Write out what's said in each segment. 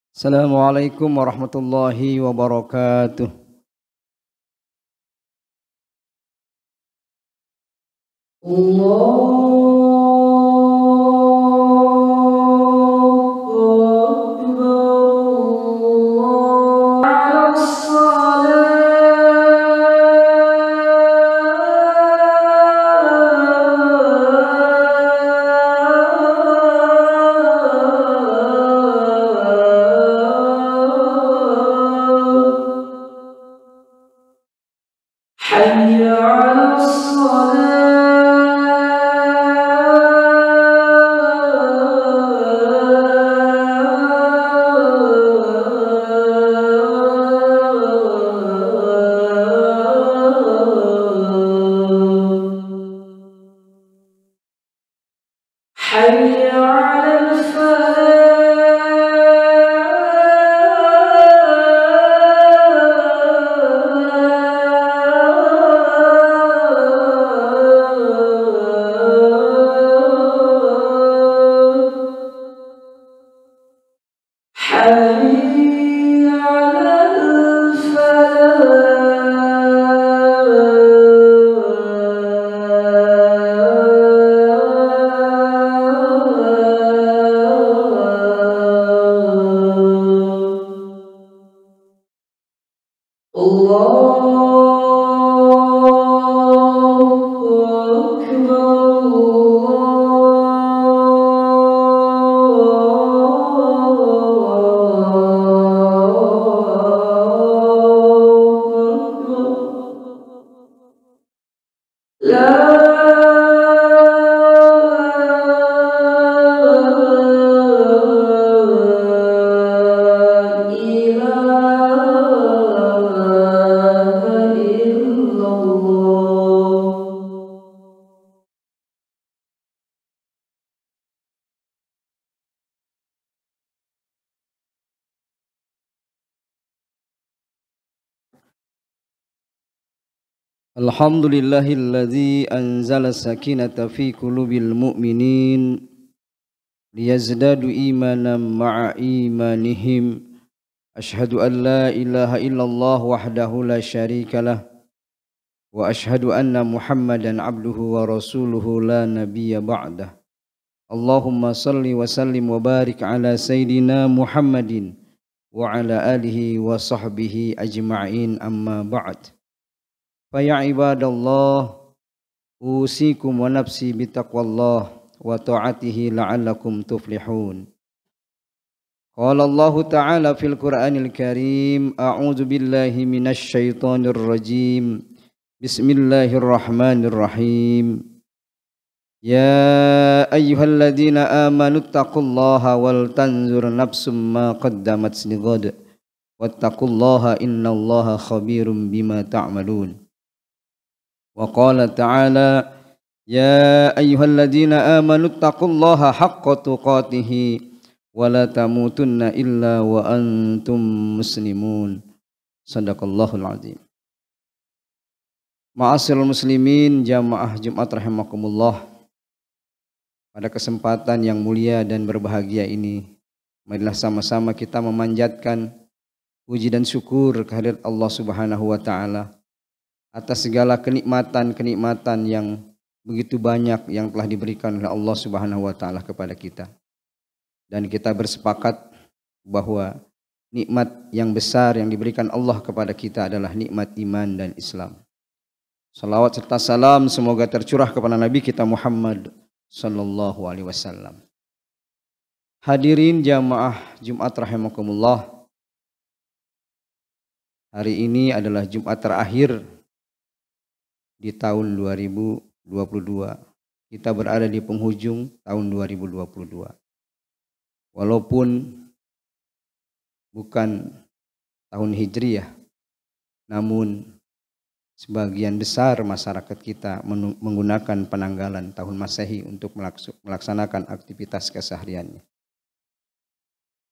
Assalamualaikum warahmatullahi wabarakatuh. حي على حي على حي على الله أكبر لا إله إلا الله. Alhamdulillahilladzi anzala sakinata fi qulubil mu'minin liyazdadu imanan ma'a imanihim. Ashhadu an la ilaha illallah wahdahu la syarikalah wa ashhadu anna Muhammadan abduhu wa rasuluhu la nabiyya ba'dah. Allahumma salli wa sallim wa barik ala sayyidina Muhammadin wa ala alihi wa sahbihi ajma'in amma ba'd. Faya ibadallah usikum wa nafsi bitaqwallah wa ta'atihi la'allakum tuflihun. Qala Allah Ta'ala fil Qur'anil Karim, a'udzu billahi minasy syaithanir rajim. Bismillahirrahmanirrahim. Ya ayyuhalladzina amanu taqullaha wal tanzur nafsum ma qaddamat lighad wattaqullaha innallaha khabirum bima ta'malun. Wa qala ta'ala ya ayyuhalladzina amanu taqullaha haqqa tuqatih wa la tamutunna illa wa antum muslimun. Sadaqallahul azim. Ma'asyiral muslimin jamaah Jumat rahimakumullah. Pada kesempatan yang mulia dan berbahagia ini, marilah sama-sama kita memanjatkan puji dan syukur kehadirat Allah Subhanahu wa taala atas segala kenikmatan-kenikmatan yang begitu banyak yang telah diberikan oleh Allah Subhanahu wa taala kepada kita. Dan kita bersepakat bahwa nikmat yang besar yang diberikan Allah kepada kita adalah nikmat iman dan Islam. Salawat serta salam semoga tercurah kepada Nabi kita Muhammad sallallahu alaihi wasallam. Hadirin jamaah Jumat rahimakumullah. Hari ini adalah Jumat terakhir di tahun 2022. Kita berada di penghujung tahun 2022. Walaupun bukan tahun Hijriyah, namun sebagian besar masyarakat kita menggunakan penanggalan tahun Masehi untuk melaksanakan aktivitas kesehariannya.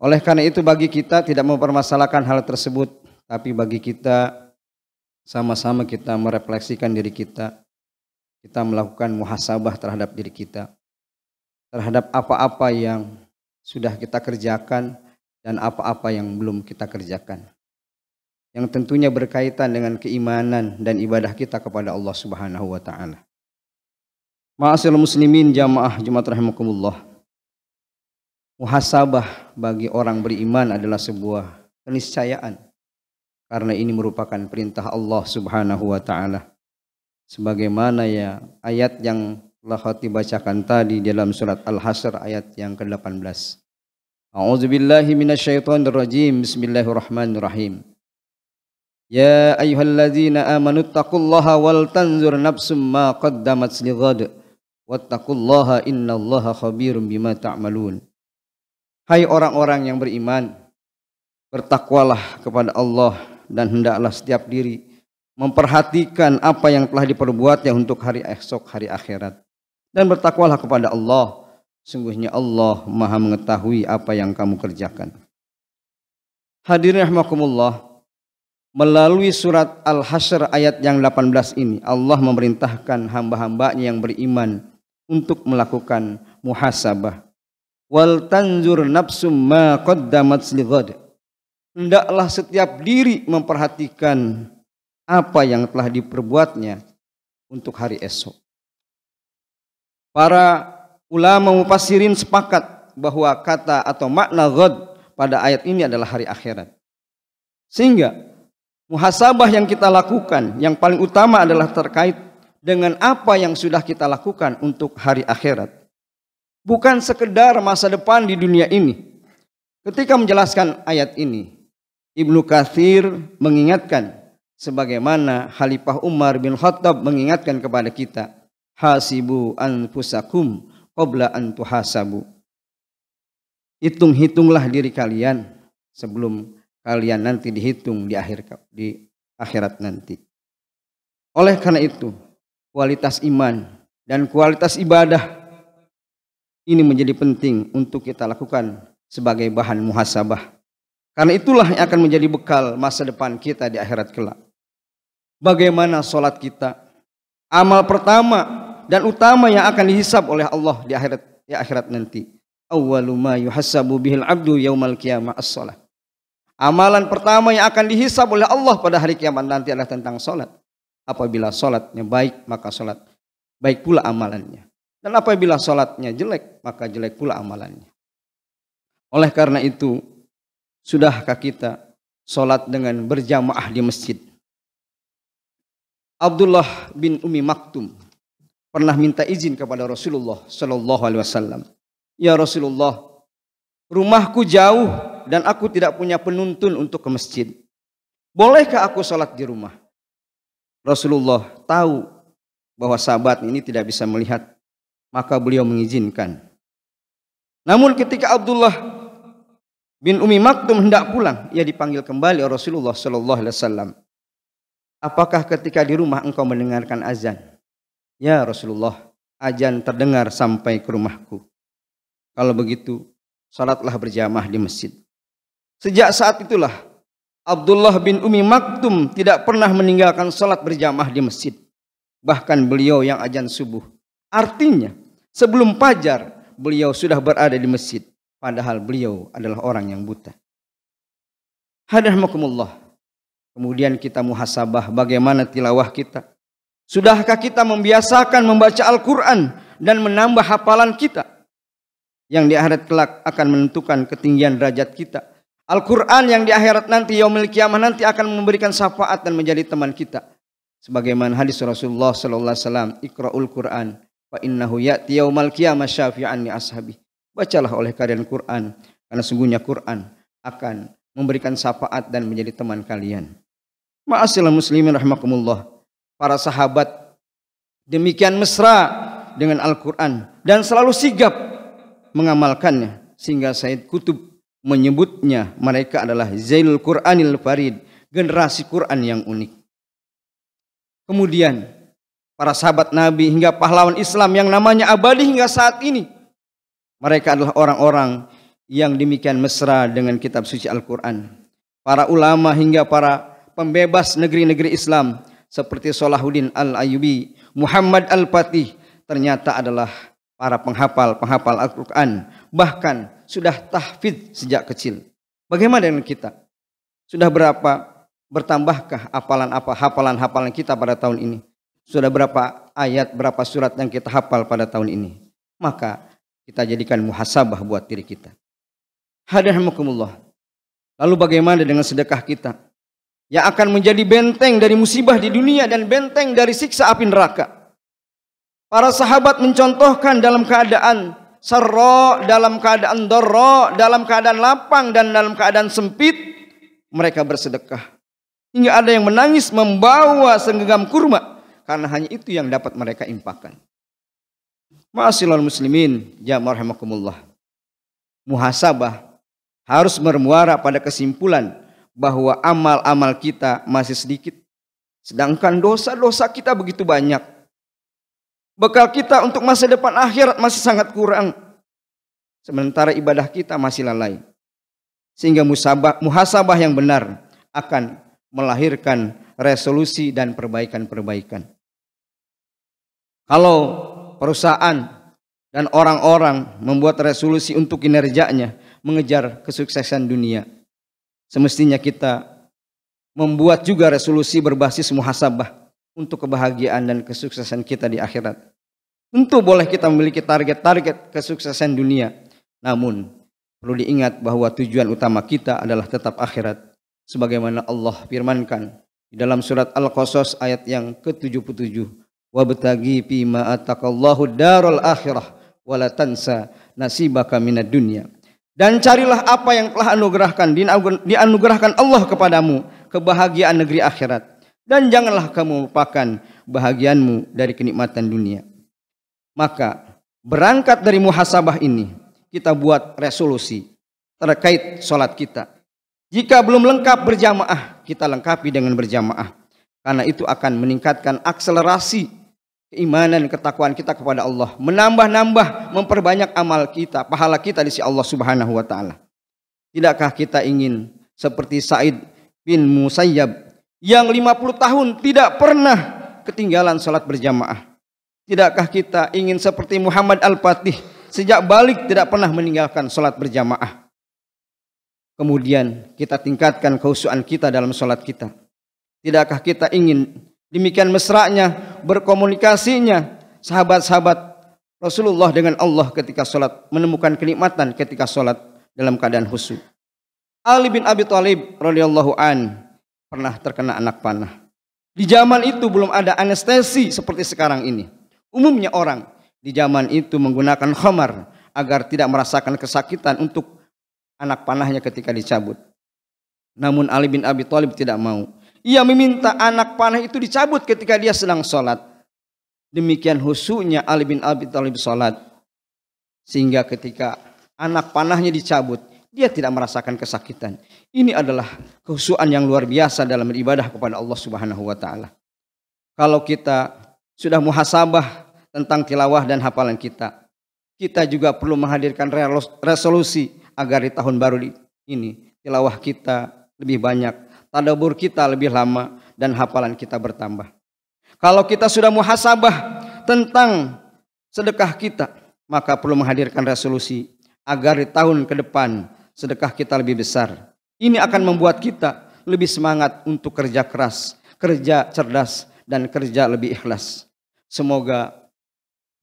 Oleh karena itu bagi kita tidak mempermasalahkan hal tersebut, tapi bagi kita sama-sama kita merefleksikan diri kita melakukan muhasabah terhadap diri kita, terhadap apa-apa yang sudah kita kerjakan dan apa-apa yang belum kita kerjakan, yang tentunya berkaitan dengan keimanan dan ibadah kita kepada Allah Subhanahu wa taala. Ma'asyiral muslimin jamaah Jumat rahimakumullah. Muhasabah bagi orang beriman adalah sebuah keniscayaan, karena ini merupakan perintah Allah Subhanahu wa taala. Sebagaimana ya ayat yang telah dibacakan tadi dalam surat Al-Hasyr ayat yang ke-18. A'udzubillahi minasyaitonir rajim. Bismillahirrahmanirrahim. Ya ayyuhalladzina amanu taqullaha wal tanzur nafsum ma qaddamat lighad wattaqullaha innallaha khabirum bima ta'malun. Hai orang-orang yang beriman, bertakwalah kepada Allah dan hendaklah setiap diri memperhatikan apa yang telah diperbuatnya untuk hari esok, hari akhirat. Dan bertakwalah kepada Allah, sungguhnya Allah Maha mengetahui apa yang kamu kerjakan. Hadirin rahimakumullah, melalui surat Al-Hasyr ayat yang 18 ini Allah memerintahkan hamba-hambanya yang beriman untuk melakukan muhasabah. Wal tanzur nafsum ma qaddamat lighad. Hendaklah setiap diri memperhatikan apa yang telah diperbuatnya untuk hari esok. Para ulama mufassirin sepakat bahwa kata atau makna ghad pada ayat ini adalah hari akhirat. Sehingga muhasabah yang kita lakukan yang paling utama adalah terkait dengan apa yang sudah kita lakukan untuk hari akhirat. Bukan sekedar masa depan di dunia ini. Ketika menjelaskan ayat ini, Ibnu Katsir mengingatkan sebagaimana Khalifah Umar bin Khattab mengingatkan kepada kita, hasibu anfusakum qabla an tuhasabu. Hitung-hitunglah diri kalian sebelum kalian nanti dihitung di akhirat nanti. Oleh karena itu, kualitas iman dan kualitas ibadah ini menjadi penting untuk kita lakukan sebagai bahan muhasabah. Karena itulah yang akan menjadi bekal masa depan kita di akhirat kelak. Bagaimana sholat kita? Amal pertama dan utama yang akan dihisab oleh Allah di akhirat nanti. Awwalu ma yuhasabu bihil abdu yaumal qiyamah as-shalah. Amalan pertama yang akan dihisab oleh Allah pada hari kiamat nanti adalah tentang sholat. Apabila sholatnya baik, maka sholat baik pula amalannya. Dan apabila sholatnya jelek, maka jelek pula amalannya. Oleh karena itu, sudahkah kita sholat dengan berjamaah di masjid? Abdullah bin Umi Maktum pernah minta izin kepada Rasulullah Sallallahu Alaihi Wasallam. Ya Rasulullah, rumahku jauh dan aku tidak punya penuntun untuk ke masjid. Bolehkah aku sholat di rumah? Rasulullah tahu bahwa sahabat ini tidak bisa melihat, maka beliau mengizinkan. Namun ketika Abdullah bin Umi Maktum hendak pulang, ia dipanggil kembali oleh Rasulullah Sallallahu Alaihi Wasallam. Apakah ketika di rumah engkau mendengarkan azan? Ya Rasulullah, azan terdengar sampai ke rumahku. Kalau begitu, salatlah berjamaah di masjid. Sejak saat itulah Abdullah bin Umi Maktum tidak pernah meninggalkan salat berjamaah di masjid. Bahkan beliau yang azan subuh. Artinya, sebelum fajar beliau sudah berada di masjid. Padahal beliau adalah orang yang buta. Hadirin kemudian kita muhasabah bagaimana tilawah kita. Sudahkah kita membiasakan membaca Al-Quran dan menambah hafalan kita? Yang di akhirat kelak akan menentukan ketinggian derajat kita. Al-Quran yang di akhirat nanti, yaumil qiyamah nanti akan memberikan syafaat dan menjadi teman kita. Sebagaimana hadis Rasulullah sallallahu alaihi wasallam, Iqra'ul Quran fa innahu ya'ti yaumal qiyamah syafi'an li ashabi. Bacalah oleh kalian Quran, karena sungguhnya Quran akan memberikan syafaat dan menjadi teman kalian. Ma'asyiral muslimin rahimakumullah. Para sahabat demikian mesra dengan Al-Quran dan selalu sigap mengamalkannya, sehingga Sayyid Qutb menyebutnya mereka adalah Zailul Quranil Farid, generasi Quran yang unik. Kemudian para sahabat Nabi hingga pahlawan Islam yang namanya abadi hingga saat ini, mereka adalah orang-orang yang demikian mesra dengan kitab suci Al-Quran. Para ulama hingga para pembebas negeri-negeri Islam seperti Salahuddin Al-Ayyubi, Muhammad Al-Fatih ternyata adalah para penghafal Al-Quran, bahkan sudah tahfidz sejak kecil. Bagaimana dengan kita? Sudah berapa bertambahkah hafalan kita pada tahun ini? Sudah berapa ayat, berapa surat yang kita hafal pada tahun ini? Maka kita jadikan muhasabah buat diri kita. Hadirin. Lalu bagaimana dengan sedekah kita? Yang akan menjadi benteng dari musibah di dunia dan benteng dari siksa api neraka. Para sahabat mencontohkan dalam keadaan sarra, dalam keadaan dharra, dalam keadaan lapang dan dalam keadaan sempit, mereka bersedekah. Hingga ada yang menangis membawa segenggam kurma, karena hanya itu yang dapat mereka infakkan. Ma'asyiral muslimin, jamaah rahimakumullah. Muhasabah harus bermuara pada kesimpulan bahwa amal-amal kita masih sedikit, sedangkan dosa-dosa kita begitu banyak. Bekal kita untuk masa depan akhirat masih sangat kurang, sementara ibadah kita masih lalai. Sehingga muhasabah yang benar akan melahirkan resolusi dan perbaikan-perbaikan. Kalau perusahaan dan orang-orang membuat resolusi untuk kinerjanya, mengejar kesuksesan dunia, semestinya kita membuat juga resolusi berbasis muhasabah untuk kebahagiaan dan kesuksesan kita di akhirat. Tentu boleh kita memiliki target-target kesuksesan dunia, namun perlu diingat bahwa tujuan utama kita adalah tetap akhirat. Sebagaimana Allah firmankan di dalam surat Al-Qasas ayat yang ke-77, wabtaghi fima ataqallahu darul akhirah wala tansa nasibaka minad dunya. Dan carilah apa yang telah dianugerahkan Allah kepadamu, kebahagiaan negeri akhirat. Dan janganlah kamu melupakan bahagianmu dari kenikmatan dunia. Maka berangkat dari muhasabah ini, kita buat resolusi terkait sholat kita. Jika belum lengkap berjamaah, kita lengkapi dengan berjamaah. Karena itu akan meningkatkan akselerasi keimanan dan ketakwaan kita kepada Allah. Menambah-nambah, memperbanyak amal kita, pahala kita di sisi Allah Subhanahu wa Ta'ala. Tidakkah kita ingin seperti Sa'id bin Musayyab yang 50 tahun tidak pernah ketinggalan sholat berjamaah? Tidakkah kita ingin seperti Muhammad Al-Fatih, sejak balik tidak pernah meninggalkan sholat berjamaah? Kemudian kita tingkatkan kekhusyuan kita dalam sholat kita. Tidakkah kita ingin demikian mesranya berkomunikasinya sahabat-sahabat Rasulullah dengan Allah ketika sholat, menemukan kenikmatan ketika sholat dalam keadaan khusyuk? Ali bin Abi Thalib radhiyallahu an pernah terkena anak panah. Di zaman itu belum ada anestesi seperti sekarang ini. Umumnya orang di zaman itu menggunakan khamar agar tidak merasakan kesakitan untuk anak panahnya ketika dicabut. Namun Ali bin Abi Thalib tidak mau. Ia meminta anak panah itu dicabut ketika dia sedang sholat. Demikian khusyuknya Ali bin Abi Thalib sholat, sehingga ketika anak panahnya dicabut, dia tidak merasakan kesakitan. Ini adalah kekhusyukan yang luar biasa dalam beribadah kepada Allah Subhanahu wa Ta'ala. Kalau kita sudah muhasabah tentang tilawah dan hafalan kita, kita juga perlu menghadirkan resolusi agar di tahun baru ini tilawah kita lebih banyak, tadabbur kita lebih lama, dan hafalan kita bertambah. Kalau kita sudah muhasabah tentang sedekah kita, maka perlu menghadirkan resolusi agar di tahun ke depan sedekah kita lebih besar. Ini akan membuat kita lebih semangat untuk kerja keras, kerja cerdas, dan kerja lebih ikhlas. Semoga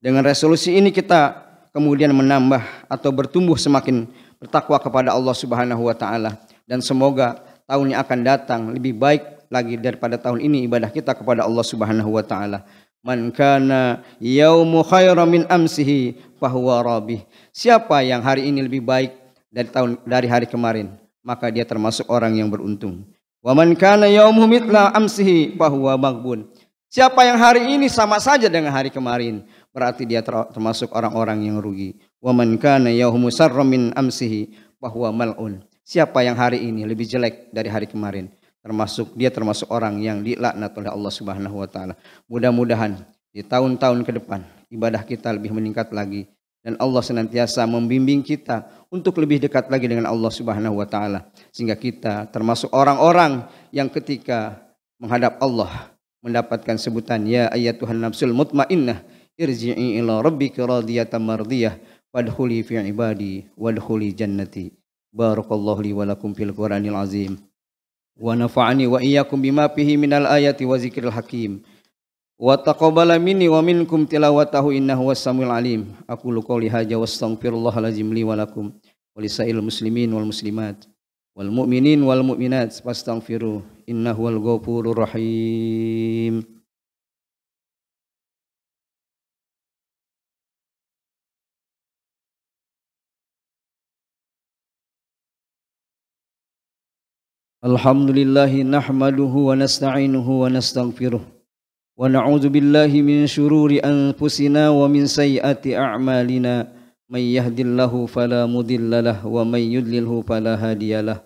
dengan resolusi ini kita kemudian menambah atau bertumbuh semakin bertakwa kepada Allah Subhanahu wa Ta'ala. Dan semoga tahun yang akan datang lebih baik lagi daripada tahun ini ibadah kita kepada Allah Subhanahu wa Ta'ala. Man kana yaumu khairan min amsihi fahuwa rabih. Siapa yang hari ini lebih baik dari hari kemarin, maka dia termasuk orang yang beruntung. Wa man kana yaumuhu mithla amsihi fahuwa maghbun. Siapa yang hari ini sama saja dengan hari kemarin, berarti dia termasuk orang-orang yang rugi. Wa man kana yaumu sarra min amsihi fahuwa mal'un. Siapa yang hari ini lebih jelek dari hari kemarin, dia termasuk orang yang dilaknat oleh Allah Subhanahu wa Ta'ala. Mudah-mudahan di tahun-tahun ke depan ibadah kita lebih meningkat lagi, dan Allah senantiasa membimbing kita untuk lebih dekat lagi dengan Allah Subhanahu wa Ta'ala, sehingga kita termasuk orang-orang yang ketika menghadap Allah mendapatkan sebutan ya ayyatuhan nafsul mutmainnah irji'i ila rabbika radiyatan mardiyah wadkhuli fi ibadi wadkhuli jannati. Barakallahu li wa lakum fil Qur'anil azim. Wa nafa'ani wa iyyakum bima fihi minal ayati wa zikril hakim. Wa taqabbala minni wa minkum tilawatahu innahu was-samiul alim. Aqulu qouli hadza wastaghfirullahal azim li wa lakum wa lisairil muslimin wal muslimat wal mu'minin wal mu'minat fastaghfiru innahu wal ghafurur rahim. Alhamdulillahi nahmaduhu wa nasta'inuhu wa nastaghfiruh wa na'udzu billahi min syururi anfusina wa min sayyiati a'malina may yahdihillahu fala mudhillalah wa may yudlilhu fala hadiyalah.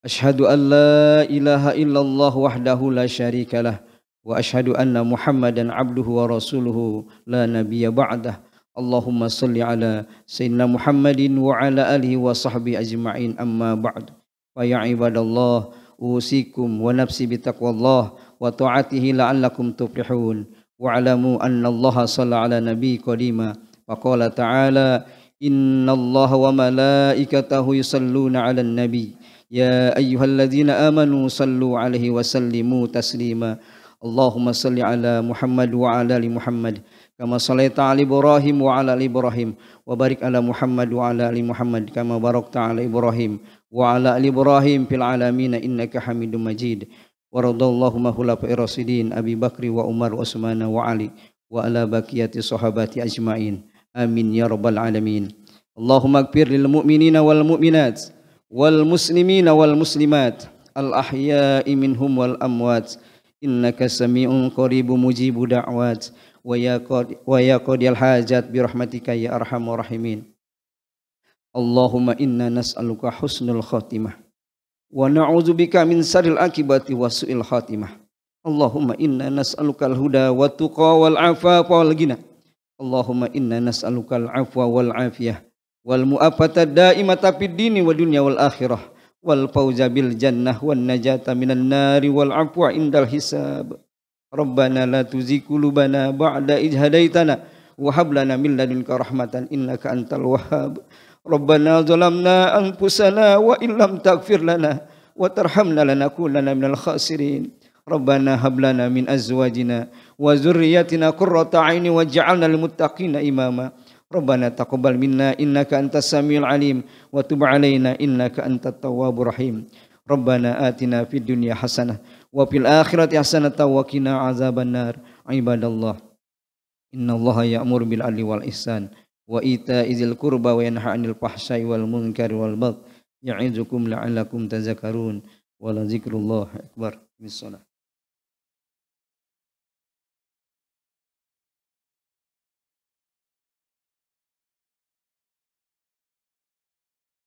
Asyhadu an la ilaha illallah wahdahu la syarikalah wa asyhadu anna Muhammadan abduhu wa rasuluhu la nabiyya ba'dah. Allahumma shalli ala sayyidina Muhammadin wa ala alihi wa sahbihi ajma'in amma ba'd. Fa ya ibadallah usikum wa nafsi bitaqwallah wa ta'atihi la'allakum tuflihun wa alamu anna allaha shalla ala nabi qadima wa qala ta'ala innallaha wa malaikatahu yusalluna 'alan nabi ya ayyuhalladzina amanu sallu 'alaihi wa sallimu taslima. Allahumma shalli ala Muhammad wa ala ali Muhammad kama shallaita ala Ibrahim wa ala ali Ibrahim wa barik ala Muhammad wa ala ali Muhammad kama barakta ala Ibrahim wa ala ali Ibrahim fil alamin innaka Hamidum Majid. Wa radallahu mahulafa'i rasidin Abi Bakri wa Umar wa Utsman wa Ali wa ala baqiyati sahabati ajmain. Amin ya rabbal alamin. Allahumma ighfir lil mu'minina wal mu'minat wal muslimina wal muslimat al ahya'i minhum wal amwat innaka sami'un qaribun mujibu da'wat wa ya qadiyal hajat bi rahmatika ya arhamar rahimin. Allahumma inna nas'aluka husnul khatimah wa na'udzubika min syarril akibati wa su'il khatimah. Allahumma inna nas'alukal huda wa tuqa wal afafa wal ghina. Allahumma inna nas'alukal afwa wal afiyah wal mu'afata daimata fid dini wa dunya wal akhirah wal fawza bil jannah wan najata minan nari wal afwa indal hisab. Rabbana la tuzigh qulubana ba'da idh hadaitana wa hab lana min ladunka rahmatan innaka antal wahhab. Rabbana zalamna anfusana wa illam taghfir lana wa tarhamna lanakunanna minal khasirin. Rabbana hab lana min azwajina wa dzurriyyatina qurrata a'yunin waj'alna lil muttaqina imama. Rabbana taqabbal minna innaka antas samiul alim wa tub 'alaina innaka antat tawwabur rahim. Rabbana atina fid dunya hasanah wa fil akhirati hasanah wa qina azabannar. Ibadallah innallaha ya'muru bil 'adli wal ihsan wa ita'i dzil qurba wa yanha 'anil fahsya'i wal munkari wal baghi ya'izukum la'allakum tadhakkarun wa la dzikrullahi akbar. Bismillah.